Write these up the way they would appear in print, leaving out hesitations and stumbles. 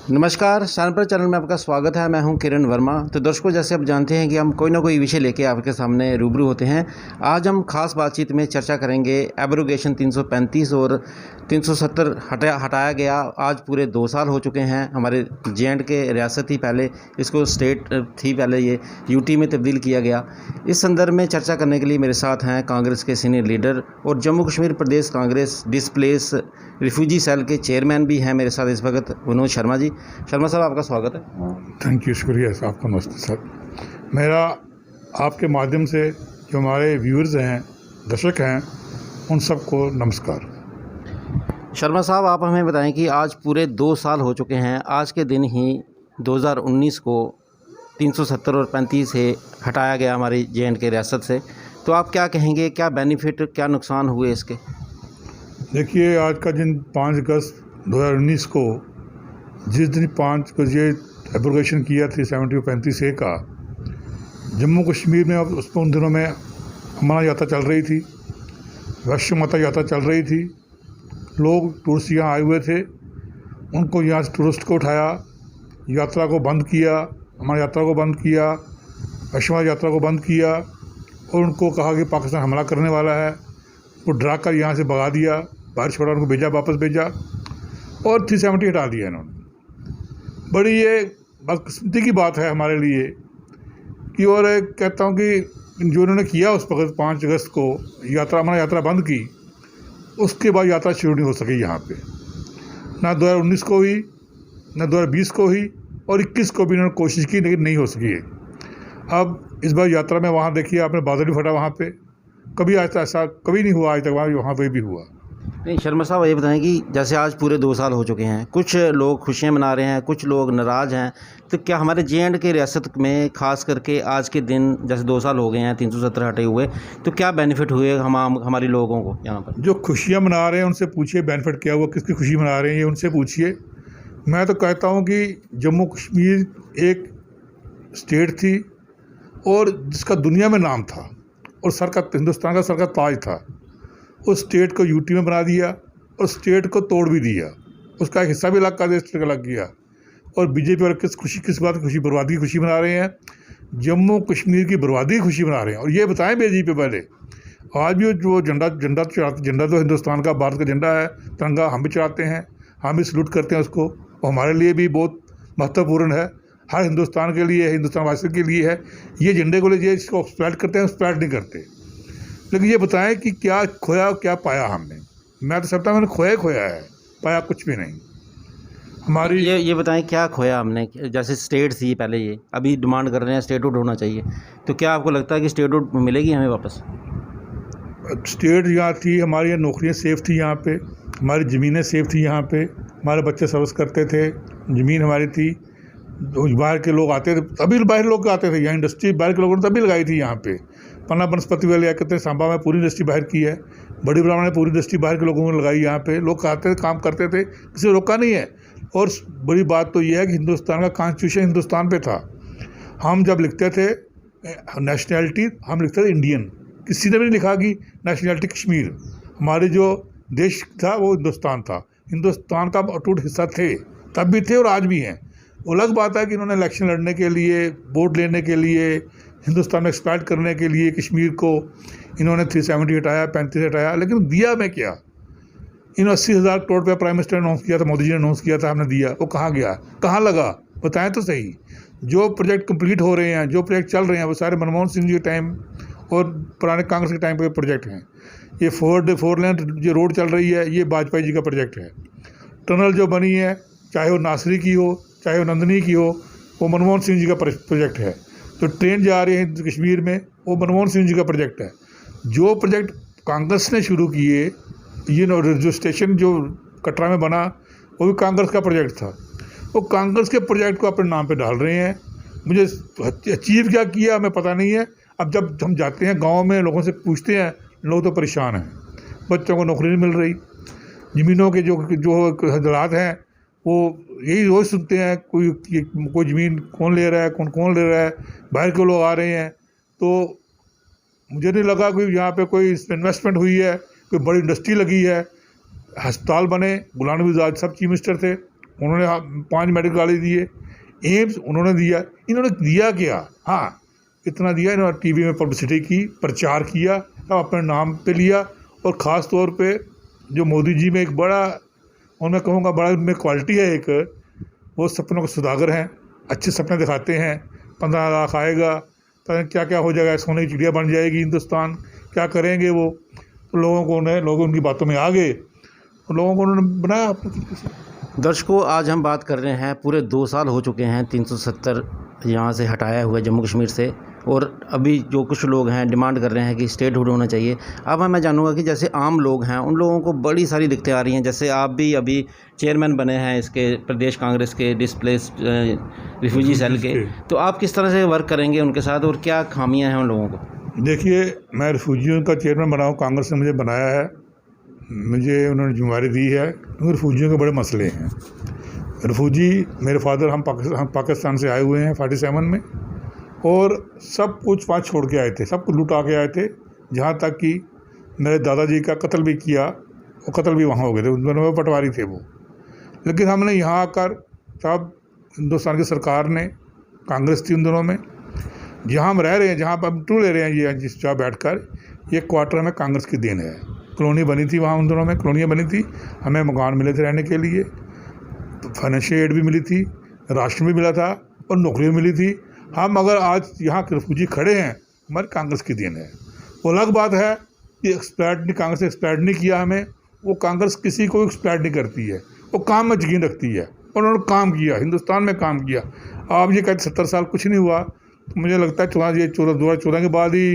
नमस्कार, शानपुर चैनल में आपका स्वागत है। मैं हूं किरण वर्मा। तो दर्शकों, जैसे आप जानते हैं कि हम कोई ना कोई विषय लेके आपके सामने रूबरू होते हैं। आज हम खास बातचीत में चर्चा करेंगे एब्रोगेशन 335 और 370 हटाया गया। आज पूरे 2 साल हो चुके हैं। हमारे जे.एंड.के रियासत थी पहले, इसको स्टेट थी पहले, ये यूटी में तब्दील किया गया। इस संदर्भ में चर्चा करने के लिए मेरे साथ हैं कांग्रेस के सीनियर लीडर और जम्मू कश्मीर प्रदेश कांग्रेस डिस्प्लेस रिफ्यूजी सेल के चेयरमैन भी हैं मेरे साथ इस वक्त, विनोद शर्मा जी। शर्मा साहब, आपका स्वागत है। थैंक यू, शुक्रिया आपका। नमस्ते सर। मेरा आपके माध्यम से जो हमारे व्यूअर्स हैं, दर्शक हैं, उन सबको नमस्कार। शर्मा साहब, आप हमें बताएं कि आज पूरे 2 साल हो चुके हैं। आज के दिन ही 2019 को 370 और 35 से हटाया गया हमारी जे.एंड.के रियासत से। तो आप क्या कहेंगे, क्या बेनिफिट, क्या नुकसान हुए इसके? देखिए, आज का दिन 5 अगस्त 2019 को, जिस दिन 5 को ये एब्रोगेशन किया 370 35 ए का, जम्मू कश्मीर में अब उन दिनों में हमारा यात्रा चल रही थी, राष्ट्रीय माता यात्रा चल रही थी। लोग टूरिस्ट यहाँ आए हुए थे, उनको यहाँ से टूरिस्ट को उठाया, यात्रा को बंद किया, हमारी यात्रा को बंद किया, राष्ट्रीय यात्रा को बंद किया और उनको कहा कि पाकिस्तान हमला करने वाला है। वो डरा कर यहाँ से भगा दिया, बाहर छोड़ा, उनको भेजा, वापस भेजा और 370 हटा दिया इन्होंने। बड़ी ये बदकिस्मती की बात है हमारे लिए कि, और कहता हूँ कि जो इन्होंने किया उस वक्त 5 अगस्त को हमारी यात्रा बंद की, उसके बाद यात्रा शुरू नहीं हो सकी यहाँ पे। ना 2019 को हुई, ना 2020 को हुई और 21 को भी इन्होंने कोशिश की, लेकिन नहीं हो सकी है। अब इस बार यात्रा में वहाँ देखिए आपने, बादल भी फटा वहाँ पे। कभी आज तक ऐसा कभी नहीं हुआ, आज तक वहाँ पे भी हुआ नहीं। शर्मा साहब, ये बताएं कि जैसे आज पूरे 2 साल हो चुके हैं, कुछ लोग खुशियां मना रहे हैं, कुछ लोग नाराज़ हैं। तो क्या हमारे जे.एंड.के रियासत में खास करके आज के दिन, जैसे 2 साल हो गए हैं 370 हटे हुए, तो क्या बेनिफिट हुए हमारे लोगों को यहाँ पर? जो खुशियाँ मना रहे हैं उनसे पूछिए बेनिफिट क्या हुआ, किसकी खुशी मना रहे हैं, ये उनसे पूछिए। मैं तो कहता हूँ कि जम्मू कश्मीर एक स्टेट थी और जिसका दुनिया में नाम था और हिंदुस्तान का सर का ताज था। उस स्टेट को यूटी में बना दिया और स्टेट को तोड़ भी दिया, उसका एक हिस्सा भी अलग कर दिया, स्टेट का अलग किया। और बीजेपी और किस बात की खुशी? बर्बादी की खुशी मना रहे हैं। जम्मू कश्मीर की बर्बादी की खुशी मना रहे हैं। और ये बताएं बीजेपी पहले, आज भी जो झंडा तो हिंदुस्तान का, भारत का झंडा है, तिरंगा हम भी चढ़ाते हैं, हम भी सलूट करते हैं उसको, और हमारे लिए भी बहुत महत्वपूर्ण है। हर हिंदुस्तान के लिए, हिंदुस्तान वासियों के लिए है। ये झंडे को लिए इसको एक्सप्लॉइट करते हैं, एक्सप्लॉइट नहीं करते। लेकिन ये बताएं कि क्या खोया, क्या पाया हमने? मैं तो समझता हूँ मैंने खोया है, पाया कुछ भी नहीं। हमारी ये बताएं क्या खोया हमने? जैसे स्टेट थी पहले, ये अभी डिमांड कर रहे हैं स्टेटहुड होना चाहिए। तो क्या आपको लगता है कि स्टेटहुड मिलेगी हमें वापस? स्टेट यहाँ थी, हमारी यहाँ नौकरियाँ सेफ थी, यहाँ पे हमारी ज़मीनें सेफ थी, यहाँ पे हमारे बच्चे सर्विस करते थे, ज़मीन हमारी थी। बाहर के लोग आते थे, तभी बाहर लोग आते थे यहाँ। इंडस्ट्री बाहर के लोगों ने तभी लगाई थी यहाँ पे। पन्ना बनस्पति वाले या कहते हैं, सांबा में पूरी इंडस्ट्री बाहर की है, बड़ी ब्राह्मण ने पूरी इंडस्ट्री बाहर के लोगों ने लगाई यहाँ पे। लोग आते थे, काम करते थे, किसी ने रोका नहीं है। और बड़ी बात तो ये है कि हिंदुस्तान का कॉन्स्टिट्यूशन हिंदुस्तान पे था। हम जब लिखते थे नेशनैलिटी, हम लिखते थे इंडियन, किसी ने भी नहीं लिखा कि नेशनैलिटी कश्मीर। हमारे जो देश था वो हिंदुस्तान था, हिंदुस्तान का अटूट हिस्सा थे, तब भी थे और आज भी हैं। अलग बात है कि इन्होंने इलेक्शन लड़ने के लिए, वोट लेने के लिए, हिंदुस्तान में एक्सप्लॉइट करने के लिए कश्मीर को इन्होंने 370 हटाया, 35 हटाया। लेकिन दिया मैं क्या? इन 80,000 करोड़ रुपया प्राइम मिनिस्टर ने अनाउंस किया था, मोदी जी ने अनाउंस किया था, हमने दिया, वो कहाँ गया, कहाँ लगा? बताएं तो सही। जो प्रोजेक्ट कंप्लीट हो रहे हैं, जो प्रोजेक्ट चल रहे हैं, वो सारे मनमोहन सिंह जी के टाइम और पुराने कांग्रेस के टाइम के प्रोजेक्ट हैं। ये 4 लेन जो रोड चल रही है, ये वाजपेयी जी का प्रोजेक्ट है। टनल जो बनी है, चाहे वो नासरी की हो, चाहे वो नंदनी की हो, वो मनमोहन सिंह जी का प्रोजेक्ट है। तो ट्रेन जा रही है कश्मीर में, वो मनमोहन सिंह जी का प्रोजेक्ट है। जो प्रोजेक्ट कांग्रेस ने शुरू किए, ये जो स्टेशन जो कटरा में बना, वो भी कांग्रेस का प्रोजेक्ट था। वो कांग्रेस के प्रोजेक्ट को अपने नाम पे डाल रहे हैं। मुझे अचीव क्या किया हमें पता नहीं है। अब जब हम जाते हैं गाँव में, लोगों से पूछते हैं, लोग तो परेशान हैं। बच्चों को नौकरी नहीं मिल रही, ज़मीनों के जो हालात हैं वो यही रोज़ सुनते हैं, कोई ज़मीन कौन ले रहा है, कौन ले रहा है, बाहर के लोग आ रहे हैं। तो मुझे नहीं लगा कोई यहाँ पे कोई इन्वेस्टमेंट हुई है, कोई बड़ी इंडस्ट्री लगी है, अस्पताल बने। गुलाम नबी आज़ाद सब चीफ मिनिस्टर थे, उन्होंने 5 मेडिकल कॉलेज दिए, एम्स उन्होंने दिया। इन्होंने दिया क्या? हाँ, इतना दिया, इन्होंने टीवी में पब्लिसिटी की, प्रचार किया, अपने नाम पे लिया। और ख़ास तौर पे जो मोदी जी में एक बड़ा, और मैं कहूँगा बड़ा में क्वालिटी है एक, वो सपनों के सौदागर हैं। अच्छे सपने दिखाते हैं, 15 लाख आएगा, पता नहीं क्या क्या हो जाएगा, सोने की चिड़िया बन जाएगी हिंदुस्तान, क्या करेंगे वो। तो लोग उनकी बातों में आ गए, तो लोगों को उन्होंने बनाया अपने तरीके से। दर्शकों, आज हम बात कर रहे हैं, पूरे 2 साल हो चुके हैं 370 यहाँ से हटाया हुआ जम्मू कश्मीर से, और अभी जो कुछ लोग हैं डिमांड कर रहे हैं कि स्टेटहुड होना चाहिए। अब मैं जानूंगा कि जैसे आम लोग हैं, उन लोगों को बड़ी सारी दिक्कतें आ रही हैं। जैसे आप भी अभी चेयरमैन बने हैं इसके प्रदेश कांग्रेस के डिस्प्लेस्ड रिफ्यूजी सेल के, तो आप किस तरह से वर्क करेंगे उनके साथ और क्या खामियां हैं उन लोगों को? देखिए, मैं रिफ्यूजियों का चेयरमैन बना हूँ, कांग्रेस ने मुझे बनाया है, मुझे उन्होंने जिम्मेदारी दी है, क्योंकि रिफ्यूजियों के बड़े मसले हैं। रिफ्यूजी, मेरे फादर हम पाकिस्तान से आए हुए हैं 47 में, और सब कुछ वहाँ छोड़ के आए थे, सब कुछ लुटा के आए थे। जहाँ तक कि मेरे दादाजी का कत्ल भी किया, वो कत्ल भी वहाँ हो गए थे, उन दोनों में पटवारी थे वो। लेकिन हमने यहाँ आकर, तब हिंदुस्तान की सरकार ने, कांग्रेस थी उन दोनों में, जहाँ हम रह रहे हैं, जहाँ पर हम टू ले रहे हैं, ये जिस जगह बैठ कर, ये क्वार्टर में कांग्रेस की देन है। कॉलोनी बनी थी वहाँ, उन दोनों में कॉलोनियाँ बनी थी, हमें मकान मिले थे रहने के लिए, फाइनेंशियल एड भी मिली थी, राशन भी मिला था, और नौकरी भी मिली थी। हम अगर आज यहाँ के रिफ्यूजी खड़े हैं, हमारी कांग्रेस की देन है। वो अलग बात है कि कांग्रेस ने एक्सप्लॉइट नहीं किया हमें, वो कांग्रेस किसी को एक्सप्लॉइट नहीं करती है, वो काम में यकीन रखती है, और उन्होंने काम किया, हिंदुस्तान में काम किया। आप ये कहते 70 साल कुछ नहीं हुआ, तो मुझे लगता है 2014 के बाद ही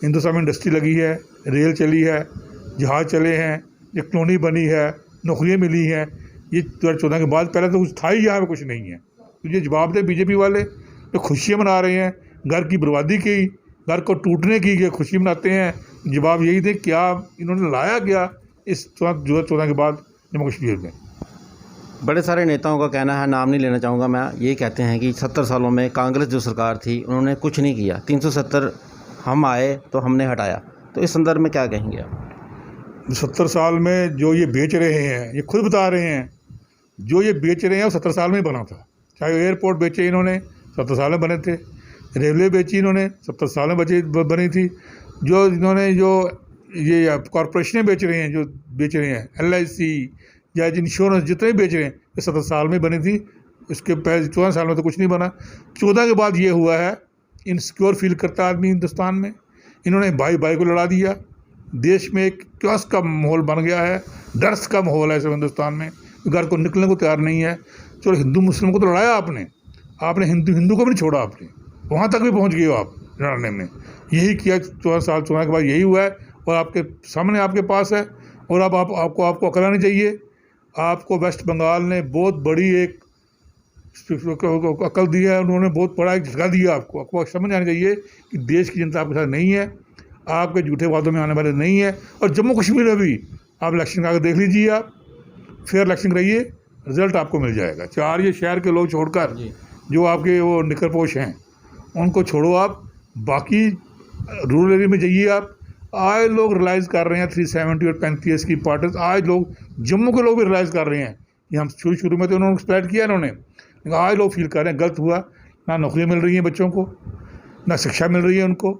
हिंदुस्तान में इंडस्ट्री लगी है, रेल चली है, जहाज़ चले हैं, ये कॉलोनी बनी है, नौकरियाँ मिली हैं। ये 2014 के बाद, पहले तो कुछ था ही यहाँ पे कुछ नहीं है। तो ये जवाब दे बीजेपी वाले जो खुशियाँ मना रहे हैं, घर की बर्बादी की, घर को टूटने की खुशी मनाते हैं। जवाब यही दे, क्या इन्होंने लाया क्या इस 2014 के बाद जम्मू कश्मीर में? बड़े सारे नेताओं का कहना है, नाम नहीं लेना चाहूँगा मैं, ये कहते हैं कि 70 सालों में कांग्रेस जो सरकार थी उन्होंने कुछ नहीं किया, 370 हम आए तो हमने हटाया। तो इस संदर्भ में क्या कहेंगे आप? 70 साल में जो ये बेच रहे हैं, ये खुद बता रहे हैं, जो ये बेच रहे हैं वो 70 साल में ही बना था। चाहे एयरपोर्ट बेचे इन्होंने, 70 साल में बने थे, रेलवे बेची इन्होंने, 70 साल में बनी थी। जो इन्होंने जो ये कॉरपोरेशनें बेच रहे हैं, जो बेच रहे हैं, LIC या इंश्योरेंस जितने बेच रहे हैं, ये 70 साल में बनी थी। इसके पहले 14 साल में तो कुछ नहीं बना। 14 के बाद ये हुआ है, इनसिक्योर फील करता आदमी हिंदुस्तान में। इन्होंने भाई को लड़ा दिया, देश में एक क्योस का माहौल बन गया है, डर का माहौल है सब हिंदुस्तान में, घर को निकलने को तैयार नहीं है। चलो, हिंदू मुस्लिम को तो लड़ाया आपने हिंदू को भी नहीं छोड़ा, आपने वहाँ तक भी पहुँच गए हो आप लड़ने में। यही किया 14 के बाद, यही हुआ है, और आपके सामने आपके पास है। और अब आपको अकल आनी चाहिए। आपको वेस्ट बंगाल ने बहुत बड़ी एक अकल दी है, उन्होंने बहुत बड़ा एक झटका दिया आपको समझ आनी चाहिए कि देश की जनता आपके साथ नहीं है, आपके झूठे वादों में आने वाले नहीं है। और जम्मू कश्मीर में भी आप इलेक्शन का देख लीजिए, आप फेयर इलेक्शन कराइए, रिजल्ट आपको मिल जाएगा। 4 ये शहर के लोग छोड़कर जो आपके वो निकरपोश हैं, उनको छोड़ो आप, बाकी रूरल एरिया में जाइए आप। आज लोग रियलाइज़ कर रहे हैं 370 और 35 की पार्टीज, आज लोग जम्मू के लोग भी रियलाइज़ कर रहे हैं कि हम शुरू में तो उन्होंने एक्सप्लॉइट किया इन्होंने, लेकिन आज लोग फील कर रहे हैं गलत हुआ। ना नौकरियाँ मिल रही हैं बच्चों को, ना शिक्षा मिल रही है उनको।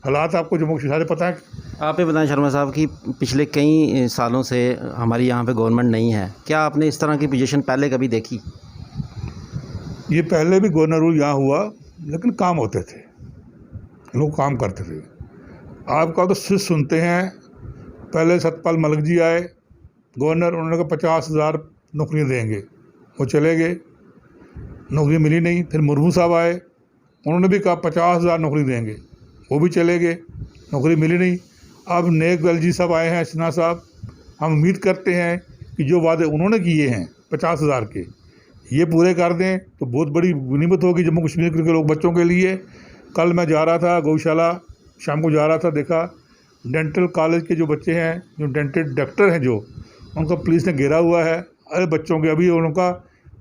हालात आपको जम्मू कश्मीर से पता है। आप ये बताएं शर्मा साहब कि पिछले कई सालों से हमारी यहाँ पे गवर्नमेंट नहीं है, क्या आपने इस तरह की पोजीशन पहले कभी देखी? ये पहले भी गवर्नर रूल यहाँ हुआ, लेकिन काम होते थे, लोग काम करते थे। आपका तो सिर्फ सुनते हैं। पहले सतपाल मलिक जी आए गवर्नर, उन्होंने कहा 50,000 नौकरियाँ देंगे, वो चले गए, नौकरी मिली नहीं। फिर मुर्मू साहब आए, उन्होंने भी कहा 50,000 नौकरी देंगे, वो भी चले गए, नौकरी मिली नहीं। अब नेक वेलजी साहब आए हैं, सिन्हा साहब, हम उम्मीद करते हैं कि जो वादे उन्होंने किए हैं 50,000 के, ये पूरे कर दें तो बहुत बड़ी गनीमत होगी जम्मू कश्मीर के लोग, बच्चों के लिए। कल मैं जा रहा था गौशाला, शाम को जा रहा था, देखा डेंटल कॉलेज के जो बच्चे हैं, जो डेंटल डॉक्टर हैं, जो उनका पुलिस ने घेरा हुआ है। अरे बच्चों के अभी उनका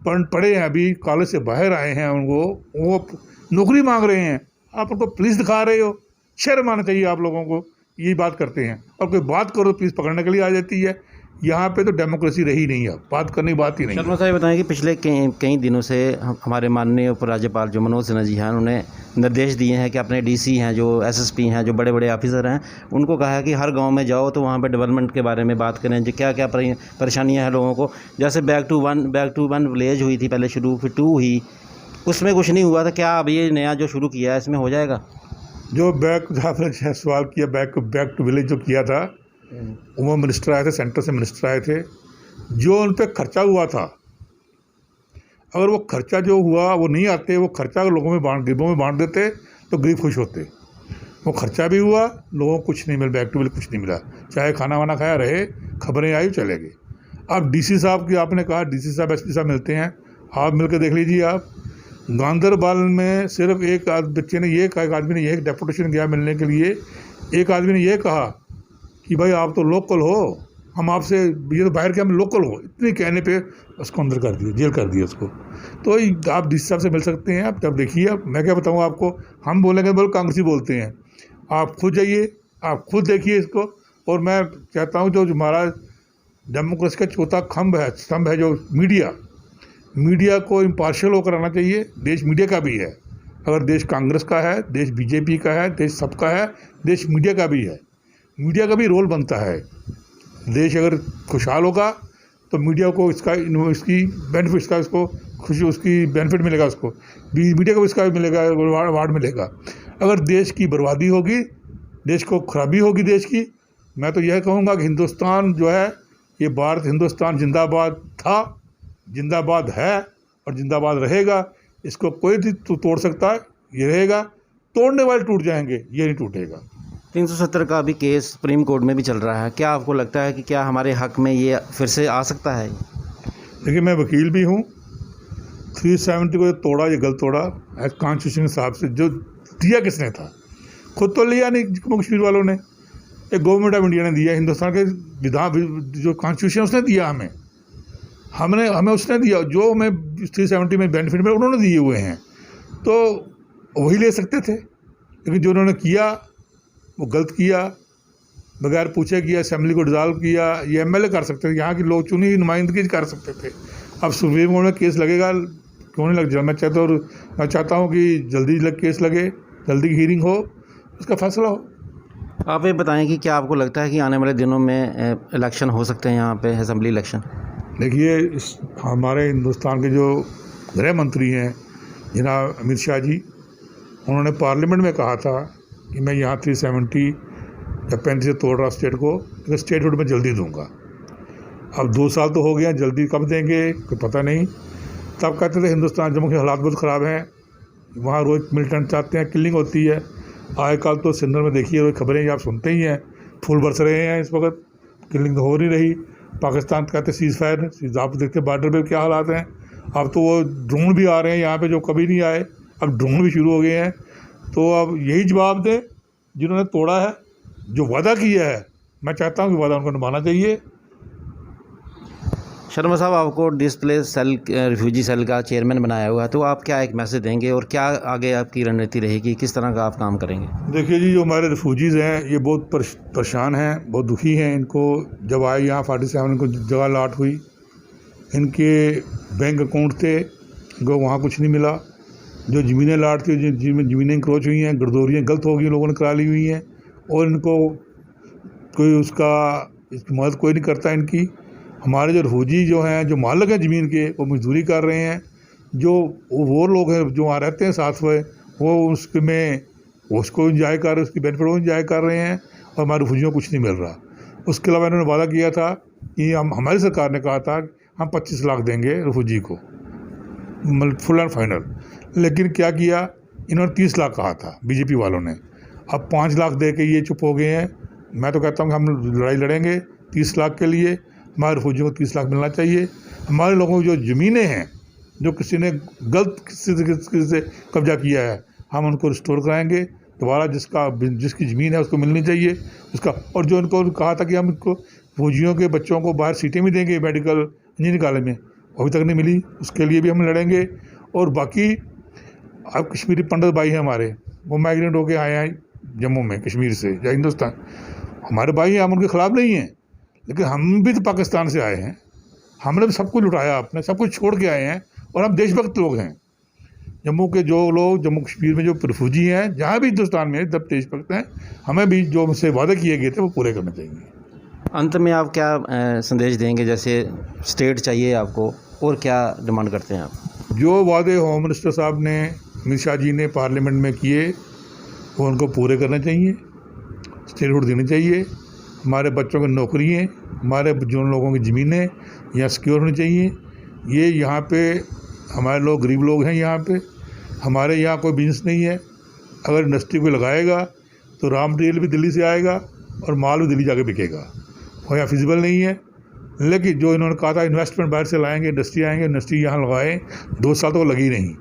पढ़े हैं, अभी कॉलेज से बाहर आए हैं, उनको वो नौकरी मांग रहे हैं, आप उनको पुलिस दिखा रहे हो। शर्म आना चाहिए आप लोगों को, यही बात करते हैं। और कोई बात करो तो पुलिस पकड़ने के लिए आ जाती है। यहाँ पे तो डेमोक्रेसी रही नहीं है, बात करने की बात ही नहीं है। शर्मा साहब बताएं कि पिछले कई दिनों से हमारे माननीय उपराज्यपाल जो मनोज सिन्हा जी हैं उन्होंने निर्देश दिए हैं कि अपने डीसी हैं, जो एसएसपी हैं, जो बड़े बड़े ऑफिसर हैं, उनको कहा है कि हर गांव में जाओ तो वहां पे डेवलपमेंट के बारे में बात करें, जो क्या क्या परेशानियां हैं लोगों को। जैसे बैक टू वन विलेज हुई थी पहले शुरू, फिर 2 हुई, उसमें कुछ नहीं हुआ था। क्या अब ये नया जो शुरू किया है इसमें हो जाएगा? जो आपने सवाल किया बैक टू विलेज जो किया था, वो मिनिस्टर आए थे, सेंटर से मिनिस्टर आए थे, जो उन पर खर्चा हुआ था, अगर वो खर्चा जो हुआ वो नहीं आते, वो खर्चा लोगों में गरीबों में बांट देते तो गरीब खुश होते। वो खर्चा भी हुआ, लोगों को कुछ नहीं मिला, बैक टू विलेज कुछ नहीं मिला, चाहे खाना वाना खाया रहे, खबरें आई चले गए। अब डीसी साहब की आपने कहा, डीसी साहब एसपी साहब मिलते हैं, आप मिलकर देख लीजिए। आप गांधरबल में सिर्फ एक बच्चे ने ये कहा, एक आदमी ने ये डेपुटेशन गया मिलने के लिए, एक आदमी ने ये कहा कि भाई आप तो लोकल हो, हम आपसे, ये तो बाहर के, हम लोकल हो, इतने कहने पे उसको अंदर कर दिया, जेल कर दिया उसको। तो आप डीसी साहब से मिल सकते हैं। आप जब देखिए, अब मैं क्या बताऊँ आपको, हम बोलेंगे बोल कांग्रेसी बोलते हैं, आप खुद जाइए, आप खुद देखिए इसको। और मैं चाहता हूँ जो हमारा डेमोक्रेसी का चौथा स्तंभ है जो मीडिया को इम्पार्शियल होकर आना चाहिए। देश मीडिया का भी है, अगर देश कांग्रेस का है, देश बीजेपी का है, देश सबका है, देश मीडिया का भी है। मीडिया का भी रोल बनता है। देश अगर खुशहाल होगा तो मीडिया को इसकी बेनिफिट, इसका इसको खुशी, उसकी बेनिफिट मिलेगा, उसको मीडिया को इसका मिलेगा, अवार्ड मिलेगा। अगर देश की बर्बादी होगी, देश को खराबी होगी देश की, मैं तो यह कहूँगा कि हिंदुस्तान जो है, ये भारत हिंदुस्तान जिंदाबाद था, जिंदाबाद है और जिंदाबाद रहेगा। इसको कोई भी तोड़ सकता है, ये रहेगा। तोड़ने वाले टूट जाएंगे, ये नहीं टूटेगा। 370 का अभी केस सुप्रीम कोर्ट में भी चल रहा है, क्या आपको लगता है कि क्या हमारे हक में ये फिर से आ सकता है? देखिए, मैं वकील भी हूँ। 370 को तोड़ा, ये गलत तोड़ा है कॉन्स्टिट्यूशन के हिसाब से। जो दिया किसने था? खुद तो लिया नहीं, जम्मू कश्मीर वालों ने, एक गवर्नमेंट ऑफ इंडिया ने दिया, हिंदुस्तान के जो कॉन्स्टिट्यूशन उसने दिया, हमें उसने दिया। जो हमें 370 में बेनिफिट मिले उन्होंने दिए हुए हैं, तो वही ले सकते थे। लेकिन जो उन्होंने किया वो गलत किया, बगैर पूछे किया, असेंबली को डिसॉल्व किया। ये एमएलए कर सकते थे, यहाँ के लोग चुनी हुई नुमाइंदगी कर सकते थे। अब सुप्रीम कोर्ट में केस लगेगा, क्यों नहीं लग जाए? मैं चाहता हूँ कि जल्दी केस लगे, जल्दी की हियरिंग हो, उसका फैसला हो। आप ये बताएं कि क्या आपको लगता है कि आने वाले दिनों में इलेक्शन हो सकते हैं यहाँ पे, असेंबली इलेक्शन? देखिए, हमारे हिंदुस्तान के जो गृह मंत्री हैं जनाब अमित शाह जी, उन्होंने पार्लियामेंट में कहा था कि मैं यहाँ 370 या 35 से तोड़ रहा स्टेट को, लेकिन स्टेटहुड में जल्दी दूंगा। अब 2 साल तो हो गया, जल्दी कब देंगे कोई पता नहीं। तब कहते थे हिंदुस्तान, जम्मू के हालात बहुत ख़राब हैं, वहाँ रोज़ मिलिटेंट चाहते हैं, किलिंग होती है। आजकल तो सिंध में देखिए, रोज़ खबरें आप सुनते ही हैं, फूल बरस रहे हैं इस वक्त, किलिंग तो हो नहीं रही। पाकिस्तान कहते सीज़ फायर, आप देखते बॉर्डर पे क्या हालात हैं। अब तो वो ड्रोन भी आ रहे हैं यहाँ पे, जो कभी नहीं आए, अब ड्रोन भी शुरू हो गए हैं। तो अब यही जवाब दें जिन्होंने तोड़ा है, जो वादा किया है। मैं चाहता हूँ कि वादा उनको निभाना चाहिए। शर्मा साहब, आपको डिस्प्ले सेल, रिफ्यूजी सेल का चेयरमैन बनाया हुआ है, तो आप क्या एक मैसेज देंगे और क्या आगे आपकी रणनीति रहेगी, किस तरह का आप काम करेंगे? देखिए जी, जो हमारे रिफ्यूजीज़ हैं ये बहुत परेशान हैं, बहुत दुखी हैं। इनको जब आए यहाँ 47 इनको जगह लाट हुई, इनके बैंक अकाउंट थे, इनको वहाँ कुछ नहीं मिला। जो ज़मीनें लाट थी, जिनमें ज़मीनें इंक्रोच हुई हैं, गरदौरियाँ गलत हो गई, लोगों ने करा ली हुई हैं, और इनको कोई इसकी मदद कोई नहीं करता इनकी। हमारे जो रिफ्यूजी जो हैं, जो मालिक हैं ज़मीन के, वो मजदूरी कर रहे हैं। जो वो लोग हैं जो वहाँ रहते हैं साथ में, वो उसको इंजॉय कर रहे हैं, उसकी बेनिफिट वो इंजॉय कर रहे हैं, और हमारे रिफ्यूजियों को कुछ नहीं मिल रहा। उसके अलावा इन्होंने वादा किया था कि हमारी सरकार ने कहा था हम 25 लाख देंगे रिफ्यूजी को, फुल एंड फाइनल। लेकिन क्या किया, इन्होंने 30 लाख कहा था बीजेपी वालों ने। अब 5 लाख दे के ये चुप हो गए हैं। मैं तो कहता हूँ कि हम लड़ाई लड़ेंगे 30 लाख के लिए। हमारे रिफ्यूजियों को 30 लाख मिलना चाहिए। हमारे लोगों की जो ज़मीनें हैं, जो किसी ने गलत किसी से कब्जा किया है, हम उनको रिस्टोर कराएंगे दोबारा। जिसकी ज़मीन है उसको मिलनी चाहिए उसका। और जो उनको कहा था कि हम इनको फौजियों के बच्चों को बाहर सीटें भी देंगे मेडिकल इंजीनियरिंग कॉलेज में, अभी तक नहीं मिली, उसके लिए भी हम लड़ेंगे। और बाकी अब कश्मीरी पंडित भाई हैं हमारे, वो माइग्रेंट होके आए हैं जम्मू में कश्मीर से या हिंदुस्तान, हमारे भाई हैं, हम उनके ख़िलाफ़ नहीं हैं। लेकिन हम भी तो पाकिस्तान से आए हैं, हमने भी सब कुछ लुटाया, आपने सब कुछ छोड़ के आए हैं और हम देशभक्त लोग हैं। जम्मू के जो लोग जम्मू कश्मीर में जो रिफ्यूजी हैं, जहाँ भी हिंदुस्तान में जब देशभक्त हैं, हमें भी जो हमसे वादे किए गए थे वो पूरे करने चाहिए। अंत में आप क्या संदेश देंगे? जैसे स्टेट चाहिए आपको, और क्या डिमांड करते हैं आप? जो वादे होम मिनिस्टर साहब ने, अमित शाह जी ने पार्लियामेंट में किए, वो उनको पूरे करने चाहिए। स्टेटहुड देनी चाहिए, हमारे बच्चों की नौकरियाँ, हमारे जो लोगों की ज़मीनें यहाँ सिक्योर होनी चाहिए। ये यहाँ पे हमारे लोग गरीब लोग हैं, यहाँ पे हमारे यहाँ कोई बिजनेस नहीं है। अगर इंडस्ट्री को लगाएगा तो रॉ मटेरियल भी दिल्ली से आएगा और माल भी दिल्ली जाके बिकेगा, वो यहाँ फिजिबल नहीं है। लेकिन जो इन्होंने कहा था इन्वेस्टमेंट बाहर से लाएंगे, इंडस्ट्री आएंगे, इंडस्ट्री यहाँ लगाएं, 2 साल तो लगी नहीं।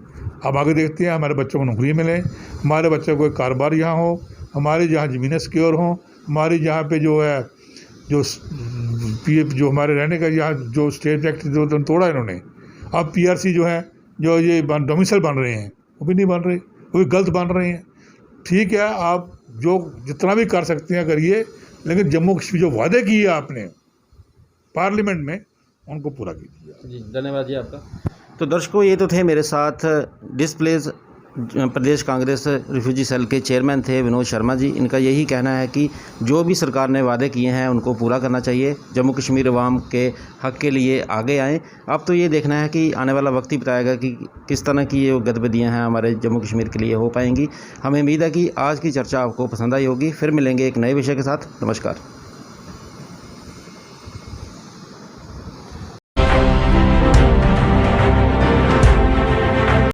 अब आगे देखते हैं, हमारे बच्चों को नौकरी मिले, हमारे बच्चों को कारोबार यहाँ हो, हमारे जहाँ ज़मीनें सिक्योर हों, हमारे जहाँ पे जो है जो पीएफ जो हमारे रहने का यहाँ जो स्टेट एक्ट जो तोड़ा इन्होंने, अब पीआरसी जो है, जो ये डोमिसाइल बन रहे हैं, वो भी नहीं बन रहे, वो भी गलत बन रहे हैं। ठीक है, आप जो जितना भी कर सकते हैं करिए, लेकिन जम्मू कश्मीर जो वादे किए आपने पार्लियामेंट में, उनको पूरा कीजिए। जी, धन्यवाद जी आपका। तो दर्शकों, ये तो थे मेरे साथ डिस्प्लेज प्रदेश कांग्रेस रिफ्यूजी सेल के चेयरमैन थे विनोद शर्मा जी। इनका यही कहना है कि जो भी सरकार ने वादे किए हैं उनको पूरा करना चाहिए, जम्मू कश्मीर अवाम के हक़ के लिए आगे आएँ। अब तो ये देखना है कि आने वाला वक्त ही बताएगा कि किस तरह की ये गतिविधियाँ हैं हमारे जम्मू कश्मीर के लिए हो पाएंगी। हमें उम्मीद है कि आज की चर्चा आपको पसंद आई होगी। फिर मिलेंगे एक नए विषय के साथ। नमस्कार।